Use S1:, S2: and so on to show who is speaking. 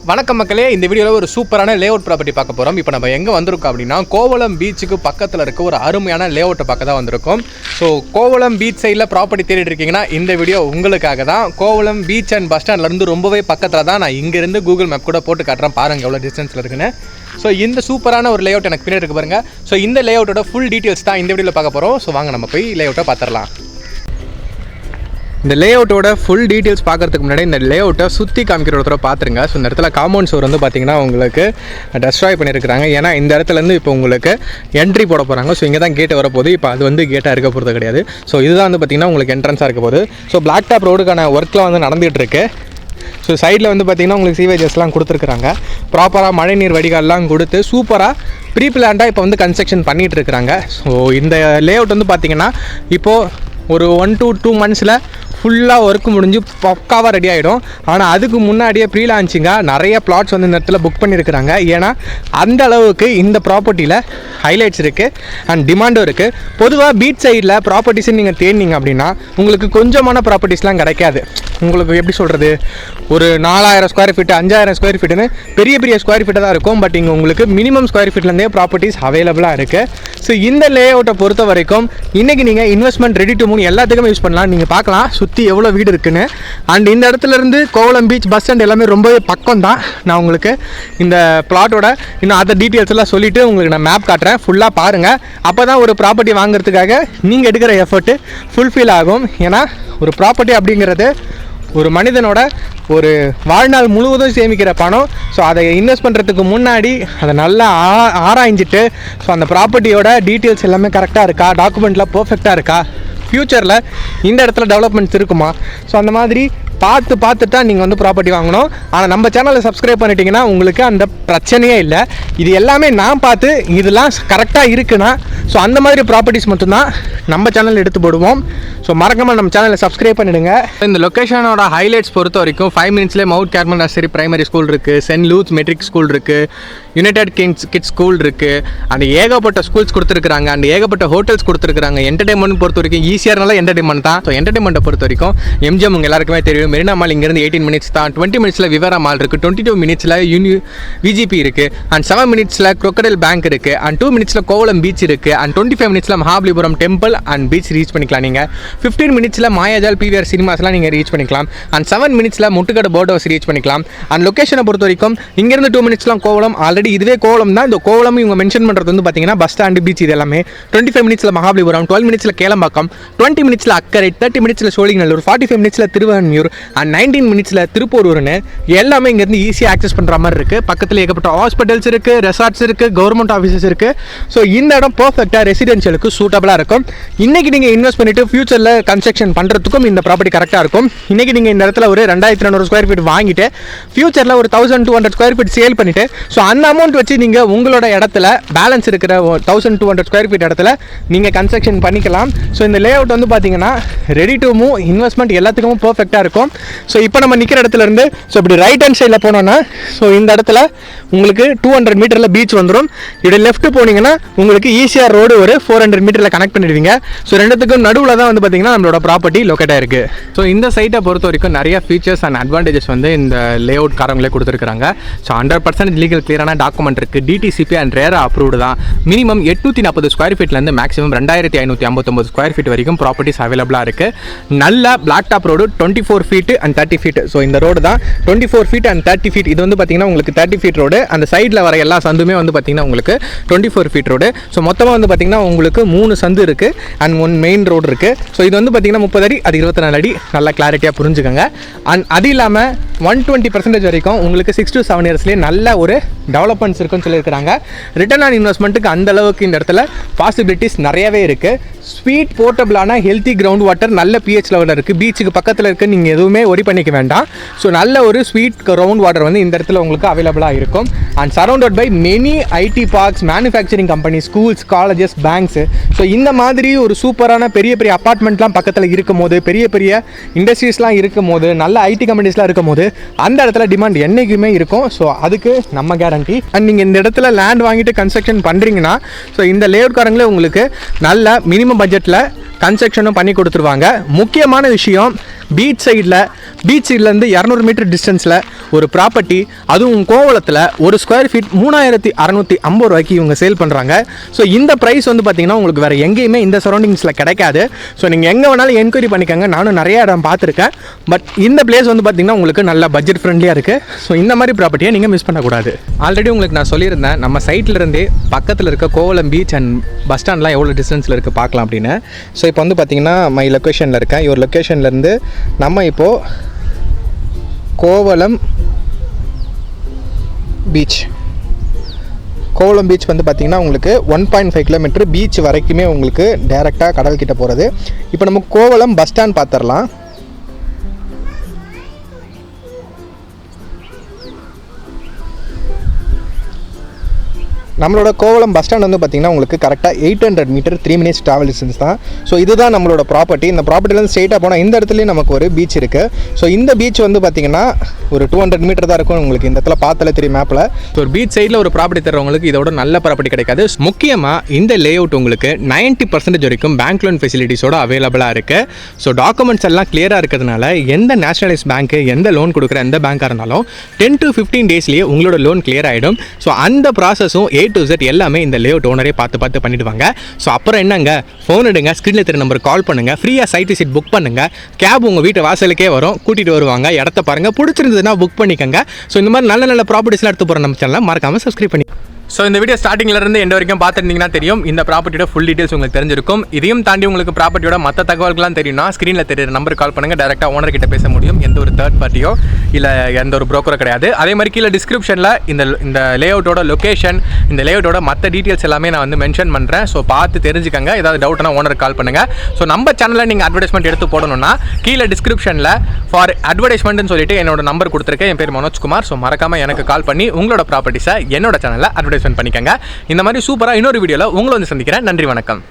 S1: வணக்கம் மக்களே, இந்த வீடியோவில் ஒரு சூப்பரான லேஅவுட் ப்ராப்பர்ட்டி பார்க்க போகிறோம். இப்போ நம்ம எங்கே வந்திருக்கோம் அப்படின்னா, கோவளம் பீச்சுக்கு பக்கத்தில் இருக்க ஒரு அருமையான லேஅவுட்டை பார்க்க தான் வந்திருக்கோம். ஸோ கோவளம் பீச் சைடில் ப்ராப்பர்ட்டி தேடிட்டு இருக்கீங்கன்னா இந்த வீடியோ உங்களுக்காக தான். கோவளம் பீச் அண்ட் பஸ் ஸ்டாண்ட்லேருந்து ரொம்பவே பக்கத்தில் தான். நான் இங்கேருந்து கூகுள் மேப் கூட போட்டு காட்டுறேன், பாருங்கள் எவ்வளோ டிஸ்டன்ஸில் இருக்குன்னு. ஸோ இந்த சூப்பரான ஒரு லேஅவுட் எனக்கு பின்னாடி இருக்கு பாருங்கள். ஸோ இந்த லேஅவுட்டோட ஃபுல் டீட்டெயில்ஸ் தான் இந்த வீடியோவில் பார்க்க போகிறோம். ஸோ வாங்க நம்ம போய் லேஅவுட்டை பார்த்துடலாம். இந்த லேஅவுட்டோட ஃபுல் டீட்டெயில்ஸ் பார்க்குறதுக்கு முன்னாடி இந்த லேஅவுட்டை சுற்றி காமிக்கிற ஒருத்தர பார்த்துருங்க. ஸோ இந்த இடத்துல காம்பவுண்ட் சோர் வந்து பார்த்திங்கன்னா உங்களுக்கு டெஸ்ட்ராய் பண்ணியிருக்கிறாங்க. ஏன்னா இந்த இடத்துலேருந்து இப்போ உங்களுக்கு என்ட்ரி போட போகிறாங்க. ஸோ இங்கே தான் கேட்டு வரப்போகுது. இப்போ அது வந்து கேட்டாக இருக்க போகிறது கிடையாது. ஸோ இதுதான் வந்து பார்த்திங்கன்னா உங்களுக்கு என்ட்ரன்ஸாக இருக்க போகுது. ஸோ பிளாக் டாப் ரோடுக்கான ஒர்க்லாம் வந்து நடந்துகிட்டு இருக்கு. ஸோ சைடில் வந்து பார்த்திங்கன்னா உங்களுக்கு சீவேஜஸ்லாம் கொடுத்துருக்குறாங்க. ப்ராப்பராக மழைநீர் வடிகால்லாம் கொடுத்து சூப்பராக ப்ரீ பிளான்டாக இப்போ வந்து கன்ஸ்ட்ரக்ஷன் பண்ணிகிட்டு இருக்கிறாங்க. ஸோ இந்த லேஅவுட் வந்து பார்த்திங்கன்னா இப்போது ஒரு 1 to 2 months ஃபுல்லாக ஒர்க் முடிஞ்சு பக்காவாக ரெடி ஆகிடும். ஆனால் அதுக்கு முன்னாடியே ப்ரீ லான்ச்சிங்காக நிறைய பிளாட்ஸ் வந்து இந்த இடத்துல புக் பண்ணியிருக்கிறாங்க. ஏன்னா அந்த அளவுக்கு இந்த ப்ராப்பர்ட்டியில் ஹைலைட்ஸ் இருக்குது அண்ட் டிமாண்டும் இருக்குது. பொதுவாக பீச் சைடில் ப்ராப்பர்ட்டிஸ்ன்னு நீங்கள் தேடினீங்க அப்படின்னா உங்களுக்கு கொஞ்சமான ப்ராப்பர்ட்டிஸ்லாம் கிடைக்காது. உங்களுக்கு எப்படி சொல்கிறது, ஒரு 4000 ஸ்கொயர் ஃபீட்டு 5000 ஸ்கொயர் ஃபீட்டுன்னு பெரிய பெரிய ஸ்கொயர் ஃபீட்டு தான் இருக்கும். பட் இங்கே உங்களுக்கு மினிமம் ஸ்கொயர் ஃபீட்லேருந்தே ப்ராப்பர்ட்டிஸ் அவைலபிளாக இருக்குது. ஸோ இந்த லேஅவுட்டை பொறுத்த வரைக்கும் இன்றைக்கி நீங்கள் இன்வெஸ்ட்மெண்ட் ரெடி டு மூவ் எல்லாத்துக்குமே யூஸ் பண்ணலாம். நீங்கள் பார்க்கலாம் சுற்றி எவ்வளோ வீடு இருக்குன்னு. அண்ட் இந்த இடத்துலேருந்து கோவளம் பீச் பஸ் ஸ்டாண்ட் எல்லாமே ரொம்பவே பக்கம் தான். நான் உங்களுக்கு இந்த பிளாட்டோட இன்னும் அதர் டீட்டெயில்ஸ் எல்லாம் சொல்லிவிட்டு உங்களுக்கு நான் மேப் காட்டுறேன், ஃபுல்லாக பாருங்கள். அப்போ தான் ஒரு ப்ராப்பர்ட்டி வாங்குறதுக்காக நீங்கள் எடுக்கிற எஃபர்ட்டு ஃபுல்ஃபில் ஆகும். ஏன்னா ஒரு ப்ராப்பர்ட்டி அப்படிங்கிறது ஒரு மனிதனோட ஒரு வாழ்நாள் முழுவதும் சேமிக்கிற பணம். ஸோ அதை இன்வெஸ்ட் பண்ணுறதுக்கு முன்னாடி அதை நல்லா ஆராய்ஞ்சிட்டு ஸோ அந்த ப்ராப்பர்ட்டியோட டீட்டெயில்ஸ் எல்லாமே கரெக்டாக இருக்கா, டாக்குமெண்ட்லாம் பர்ஃபெக்டாக இருக்கா, ஃப்யூச்சரில் இந்த இடத்துல டெவலப்மெண்ட்ஸ் இருக்குமா, ஸோ அந்த மாதிரி பார்த்துட்டு தான் நீங்கள் வந்து ப்ராப்பர்ட்டி வாங்கணும். ஆனால் நம்ம சேனலை சப்ஸ்கிரைப் பண்ணிட்டீங்கன்னா உங்களுக்கு அந்த பிரச்சனையே இல்லை. இது எல்லாமே நான் பார்த்து இதெல்லாம் கரெக்டாக இருக்குன்னா ஸோ அந்த மாதிரி ப்ராப்பர்ட்டிஸ் மட்டும்தான் நம்ம சேனலில் எடுத்து போடுவோம். ஸோ மறக்காமல் நம்ம சேனலை சப்ஸ்கிரைப் பண்ணிவிடுங்க. இந்த லொக்கேஷனோட ஹைலைட்ஸ் பொறுத்த வரைக்கும் 5 minutes mount Carmel nursery primary school இருக்குது, சென்ட் லூத்ஸ் மெட்ரிக் ஸ்கூல் இருக்குது, யுனைடெட் கிட்ஸ் ஸ்கூல் இருக்குது. அந்த ஏகப்பட்ட ஸ்கூல்ஸ் கொடுத்துருக்காங்க. அந்த ஏகப்பட்ட ஹோட்டல்ஸ் கொடுத்துருக்காங்க. என்டர்டைன்மெண்ட் பொறுத்த வரைக்கும் ஈஸியானால என்டர்டைன்மெண்ட் தான். ஸோ என்டர்டைன்மெண்ட்டை பொறுத்த வரைக்கும் எம்ஜிஎம் உங்கள் எல்லாருக்குமே தெரியும். மெரினா மால் இங்கேருந்து 18 minutes தான். 20 minutes விவேரா மால் இருக்குது. 22 minutes விஜிபி இருக்குது. அண்ட் 7 minutes crocodile பேங்க் இருக்குது. அண்ட் 2 minutes கோவளம் பீச் இருக்குது. And 25 minutes Mahabalipuram temple and beach reach பண்ணிக்கலாம். நீங்கள் 15 minutes மாயாஜால் பிவிஆர் சினிமாஸ்லாம் நீங்கள் ரீச் பண்ணிக்கலாம். And 7 minutes Muttukadu boat house reach பண்ணிக்கலாம். அண்ட் லொக்கேஷனை பொறுத்த வரைக்கும் இங்கேருந்து 2 minutes கோவளம். ஆல்ரெடி இதுவே கோவளம் தான். இந்த கோவளம் இவங்க மென்ஷன் பண்ணுறது வந்து பார்த்தீங்கன்னா பஸ் ஸ்டாண்டு பீச் இது எல்லாமே. 25 minutes Mahabalipuram, 12 minutes Kelambakkam, 20 minutes அக்கரை, 30 minutes Sholinganallur, 45 minutes Thiruvanmiyur and 19 minutes திருப்பூர்னு எல்லாமே இங்கேருந்து ஈஸியாக ஆக்சஸ் பண்ணுற மாதிரி இருக்குது. பக்கத்தில் ஏகப்பட்ட ஹாஸ்பிட்டல்ஸ் இருக்குது, ரெசார்ட்ஸ் இருக்குது, கவர்மெண்ட் ஆஃபீஸஸ் இருக்குது. ஸோ இந்த இடம் பர்ஃபெக்டாக ரெசிடென்ஷியலுக்கு சூட்டபுளாக இருக்கும். இன்றைக்கி நீங்கள் இன்வெஸ்ட் பண்ணிவிட்டு ஃபியூச்சரில் கன்ஸ்ட்ரக்ஷன் பண்ணுறதுக்கும் இந்த ப்ராப்பர்ட்டி கரெக்டாக இருக்கும். இன்றைக்கி நீங்கள் இந்த இடத்துல ஒரு 2200 ஸ்கொயர் ஃபீட் வாங்கிட்டு ஃபியூச்சரில் ஒரு 1200 ஸ்கொயர் ஃபீட் சேல் பண்ணிவிட்டு ஸோ அந்த அமௌண்ட் வச்சு நீங்கள் உங்களோட இடத்துல பேலன்ஸ் இருக்கிற 1200 ஸ்கொயர் ஃபீட் இடத்துல நீங்கள் கன்ஸ்ட்ரக்ஷன் பண்ணிக்கலாம். ஸோ இந்த லேஅவுட் வந்து பார்த்தீங்கன்னா ரெடி டு மூவ் இன்வெஸ்ட்மெண்ட் எல்லாத்துக்கும் பர்ஃபெக்டாக இருக்கும். ஸோ இப்போ நம்ம நிற்கிற இடத்துல இருந்து ஸோ இப்படி ரைட் ஹேண்ட் சைடில் போனோன்னா ஸோ இந்த இடத்துல உங்களுக்கு 200 மீட்டரில் பீச் வந்துடும். இப்படி லெஃப்ட் போனீங்கன்னா உங்களுக்கு ஈஸியாக ரோடு ஒரு 400 மீட்டரில் கனெக்ட் பண்ணிடுவீங்க. ஸோ ரெண்டுத்துக்கும் நடுவில் தான் வந்து பார்த்தீங்கன்னா நம்மளோட ப்ராப்பர்ட்டி லொக்கேட் ஆயிருக்கு. ஸோ இந்த சைட்டை பொறுத்த வரைக்கும் நிறைய ஃபீச்சர்ஸ் அண்ட் அட்வான்டேஜஸ் வந்து இந்த லேஅவுட் காரங்களே கொடுத்துருக்காங்க. ஸோ 100% லீகல் கிளியரான டாக்குமெண்ட் இருக்குது. டிடிசிபி அண்ட் ரேரா அப்ரூவ்டு தான். மினிமம் 840 ஸ்கொயர் ஃபீட்லேருந்து மேக்ஸிமம் 2559 ஸ்கொயர் ஃபீட் வரைக்கும் ப்ராப்பர்ட்டிஸ் அவைலபிளாக இருக்குது. நல்ல black top road 24 feet and 30 feet. So இந்த ரோடு தான் 24 feet அண்ட் 30 feet. இது வந்து பார்த்தீங்கன்னா உங்களுக்கு 30 feet ரோடு. அந்த சைடில் வர எல்லா சந்துமே வந்து பார்த்தீங்கன்னா உங்களுக்கு 24 feet ரோடு. ஸோ மொத்தமாக வந்து பார்த்தீங்கன்னா உங்களுக்கு 3 சந்து இருக்குது அண்ட் 1 மெயின் ரோடு இருக்குது. ஸோ இது வந்து பார்த்தீங்கன்னா 30 அடி, அது 24 அடி. நல்லா கிளாரிட்டியாக புரிஞ்சுக்கோங்க. அண்ட் அது இல்லாமல் 120% வரைக்கும் உங்களுக்கு 6 to 7 years நல்ல ஒரு டெவலப்மெண்ட்ஸ் இருக்குன்னு சொல்லியிருக்கிறாங்க. ரிட்டர்ன் ஆன் இன்வெஸ்ட்மெண்ட்டுக்கு அந்த அளவுக்கு இந்த இடத்துல பாசிபிலிட்டிஸ் நிறையவே இருக்குது. ஸ்வீட் போர்ட்டபிளான ஹெல்த்தி கிரவுண்ட் வாட்டர் நல்ல பிஹெச் லெவலில் இருக்குது. பீச்சுக்கு பக்கத்தில் இருக்குது, நீங்கள் எதுவுமே ஒரி பண்ணிக்க வேண்டாம். ஸோ நல்ல ஒரு ஸ்வீட் கிரவுண்ட் வாட்டர் வந்து இந்த இடத்துல உங்களுக்கு அவைலபிளாக இருக்கும். And surrounded by many IT parks, manufacturing company, schools, colleges, banks. So இந்த மாதிரி ஒரு சூப்பரான பெரிய பெரிய அப்பார்ட்மெண்ட்லாம் பக்கத்தில் இருக்கும் போது, பெரிய பெரிய இண்டஸ்ட்ரீஸ்லாம் இருக்கும் போது, நல்ல ஐடி கம்பெனிஸ்லாம் இருக்கும் போது அந்த இடத்துல டிமாண்ட் என்றைக்குமே இருக்கும். ஸோ அதுக்கு நம்ம கேரண்டி. அண்ட் நீங்கள் இந்த இடத்துல லேண்ட் வாங்கிட்டு கன்ஸ்ட்ரக்ஷன் பண்ணுறீங்கன்னா ஸோ இந்த லேஅவுட் காரங்களே உங்களுக்கு நல்ல மினிமம் பட்ஜெட்டில் கன்ஸ்ட்ரக்ஷனும் பண்ணி கொடுத்துருவாங்க. முக்கியமான விஷயம், பீச் சைட்லேருந்து 200 மீட்டர் டிஸ்டன்ஸில் ஒரு ப்ராப்பர்ட்டி, அதுவும் கோவளத்தில் ஒரு ஸ்கொயர் ஃபீட் 3650 ரூபாய்க்கு இவங்க சேல் பண்ணுறாங்க. ஸோ இந்த ப்ரைஸ் வந்து பார்த்திங்கன்னா உங்களுக்கு வேறு எங்கேயுமே இந்த சரௌண்டிங்ஸில் கிடைக்காது. ஸோ நீங்கள் எங்கே வேணாலும் என்கொயரி பண்ணிக்கோங்க. நானும் நிறைய இடம் பார்த்துருக்கேன். பட் இந்த பிளேஸ் வந்து பார்த்திங்கன்னா உங்களுக்கு நல்ல பட்ஜெட் ஃப்ரெண்ட்லியாக இருக்குது. ஸோ இந்த மாதிரி ப்ராப்பர்ட்டியை நீங்கள் மிஸ் பண்ணக்கூடாது. ஆல்ரெடி உங்களுக்கு நான் சொல்லியிருந்தேன், நம்ம சைட்லேருந்தே பக்கத்தில் இருக்க கோவளம் பீச் அண்ட் பஸ் ஸ்டாண்ட்லாம் எவ்வளோ டிஸ்டன்ஸில் இருக்குது பார்க்கலாம் அப்படின்னு. ஸோ இப்போ வந்து பார்த்திங்கன்னா மை லொக்கேஷனில் இருக்கேன். ஒரு லொக்கேஷன்லேருந்து நம்ம இப்போது கோவளம் பீச் வந்து பார்த்திங்கன்னா உங்களுக்கு 1.5 கிலோமீட்டர் பீச் வரைக்குமே உங்களுக்கு டைரெக்டாக கடல்கிட்ட போகிறது. இப்போ நம்ம கோவளம் பஸ் ஸ்டாண்ட் பார்த்துடலாம். நம்மளோட கோவளம் பஸ் ஸ்டாண்ட் வந்து பார்த்திங்கன்னா உங்களுக்கு கரெக்டாக 800 மீட்டர் 3 மினிட்ஸ் ட்ராவல் டிஸ்டன்ஸ் தான். ஸோ இதுதான் நம்மளோட ப்ராப்பர்ட்டி. இந்த ப்ராப்பர்ட்டிலேருந்து ஸ்ட்ரெயிட்டாக போனால் இந்த இடத்துலையும் நமக்கு ஒரு பீச் இருக்குது. ஸோ இந்த பீச் வந்து பார்த்திங்கன்னா ஒரு 200 மீட்டர் தான் இருக்கும். உங்களுக்கு இந்த இடத்துல பார்த்தாலே தெரியும் மேப்பில். ஸோ ஒரு பீச் சைடில் ஒரு ப்ராப்பர்ட்டி தரவங்களுக்கு இதோட நல்ல ப்ராப்பர்ட்டி கிடைக்காது. முக்கியமாக இந்த லே அவுட் உங்களுக்கு 90% வரைக்கும் பேங்க் லோன் ஃபெசிலிட்டிஸோட அவைலபிளாக இருக்குது. ஸோ டாக்குமெண்ட்ஸ் எல்லாம் கிளியராக இருக்கிறதுனால எந்த நேஷனலைஸ் பேங்க்கு, எந்த லோன் கொடுக்குற எந்த பேங்காக இருந்தாலும் 10 to 15 டேஸ்லேயே உங்களோட லோன் கிளியர் ஆகிடும். ஸோ அந்த ப்ராசஸும் to Z எல்லாமே இந்த லேஅவுட் ஓனரே பார்த்து பண்ணிடுவாங்க. ஸோ அப்புறம் என்னங்க, ஃபோன் எடுங்க, ஸ்க்ரீனில் தெரிய நம்பர் கால் பண்ணுங்கள், ஃப்ரீயாக சைட் விசிட் புக் பண்ணுங்கள், கேப் உங்கள் வீட்டு வாசலுக்கே வரும், கூட்டிகிட்டு வருவாங்க, இடத்த பாருங்கள், பிடிச்சிருந்ததுன்னா புக் பண்ணிக்கோங்க. ஸோ இந்த மாதிரி நல்ல ப்ராப்பர்ட்டிஸ்லாம் எடுத்து போகிற நம்ம சேனலை மறக்காமல் சப்ஸ்கிரைப் பண்ணி. ஸோ இந்த வீடியோ ஸ்டார்டிங்லேருந்து எண்ட் வரைக்கும் பார்த்துருந்தீங்கன்னா தெரியும், இந்த ப்ராப்பர்ட்டியோட ஃபுல் டீட்டெயில்ஸ் உங்களுக்கு தெரிஞ்சிருக்கும். இதையும் தாண்டி உங்களுக்கு ப்ராப்பர்ட்டியோட மற்ற தகவல்கள்லாம் தெரியும்னா ஸ்க்ரீனில் தெரியுற நம்பருக்கு கால் பண்ணுங்கள், டேரெக்டாக ஓனர் கிட்ட பேச முடியும். எந்த ஒரு தேர்ட் பார்ட்டியோ இல்லை எந்த ஒரு ப்ரோக்கரோ கிடையாது. அதே மாதிரி கீழே டிஸ்கிரிப்ஷனில் இந்த லேஅவுட்டோட லொக்கேஷன், இந்த லேஅவுட்டோட மற்ற டீட்டெயில்ஸ் எல்லாமே நான் வந்து மென்ஷன் பண்ணுறேன். ஸோ பார்த்து தெரிஞ்சுக்கங்க. ஏதாவது டவுட்னா ஓனருக்கு கால் பண்ணுங்கள். ஸோ நம்ம சேனலில் நீங்கள் அட்வர்டைஸ்மெண்ட் எடுத்து போடணும்னா கீழே டிஸ்கிரிப்ஷனில் ஃபார் அட்வர்டைஸ்மெண்ட்னு சொல்லிட்டு என்னோட நம்பர் கொடுத்துருக்கேன். என் பேர் மனோஜ்குமார். ஸோ மறக்காமல் எனக்கு கால் பண்ணி உங்களோட ப்ராப்பர்ட்டிஸை என்னோட சேனலில் அட்வர்டைஸ்மெண்ட் பண்ணிக்கங்க. இந்த மாதிரி சூப்பராக இன்னொரு வீடியோவில் உங்களை வந்து சந்திக்கிறேன். நன்றி, வணக்கம்.